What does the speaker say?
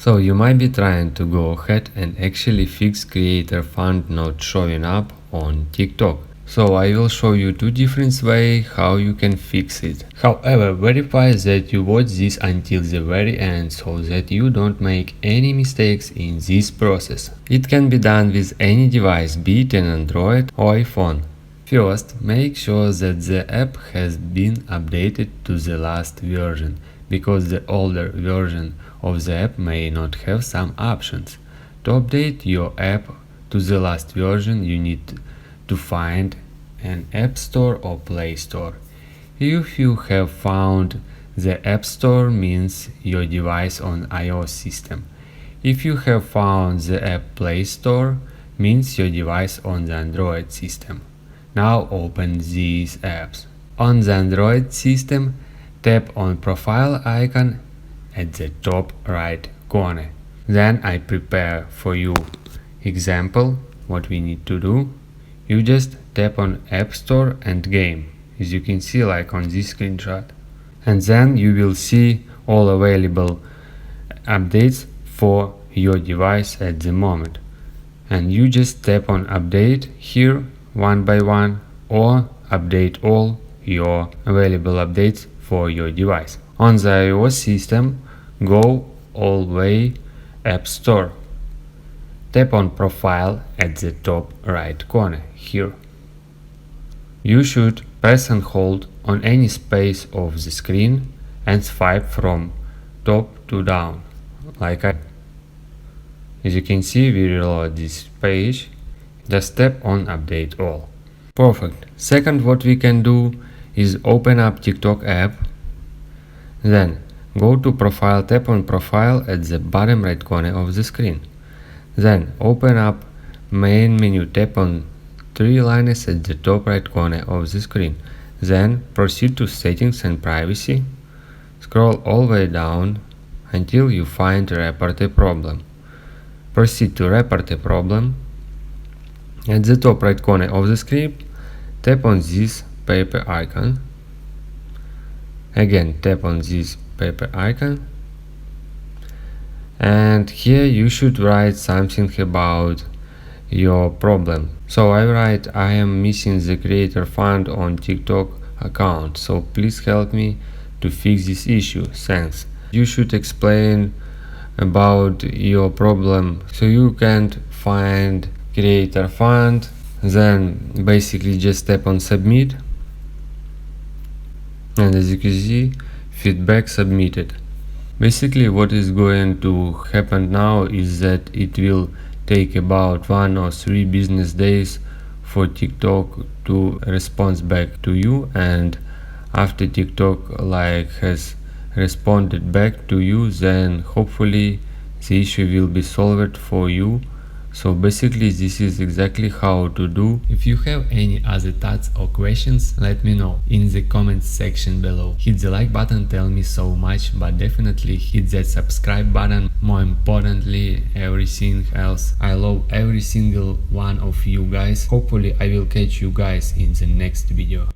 So you might be trying to go ahead and actually fix creator fund not showing up on TikTok. So I will show you two different ways how you can fix it. However, verify that you watch this until the very end so that you don't make any mistakes in this process. It can be done with any device, be it an Android or iPhone. First, make sure that the app has been updated to the last version, because the older version of the app may not have some options. To update your app to the last version, you need to find an App Store or Play Store. If you have found the App Store, means your device on iOS system. If you have found the App Play Store, means your device on the Android system. Now open these apps. On the Android system, tap on profile icon at the top right corner. Then I prepare for you example what we need to do. You just tap on App Store and Game, as you can see like on this screenshot. And then you will see all available updates for your device at the moment. And you just tap on Update here one by one, or update all your available updates for your device. On the iOS system, go all way App Store. Tap on Profile at the top right corner here. You should press and hold on any space of the screen and swipe from top to down, like I. As you can see, we reload this page. Just tap on Update All. Perfect. Second, what we can do is open up TikTok app. Then go to Profile, tap on Profile at the bottom right corner of the screen. Then open up Main menu, tap on three lines at the top right corner of the screen. Then proceed to Settings and Privacy. Scroll all the way down until you find Report a Problem. Proceed to Report a Problem. At the top right corner of the screen, tap on this paper icon. Again, tap on this paper icon. And here you should write something about your problem. So I write, I am missing the creator fund on TikTok account, so please help me to fix this issue, thanks. You should explain about your problem so you can't find creator fund. Then basically just tap on Submit, and as you can see, feedback submitted. Basically what is going to happen now is that it will take about 1 or 3 business days for TikTok to respond back to you, and after TikTok has responded back to you, then hopefully the issue will be solved for you. So basically this is exactly how to do. If you have any other thoughts or questions, let me know in the comments section below. Hit the like button, tell me so much, but definitely hit that subscribe button. More importantly, everything else. I love every single one of you guys. Hopefully I will catch you guys in the next video.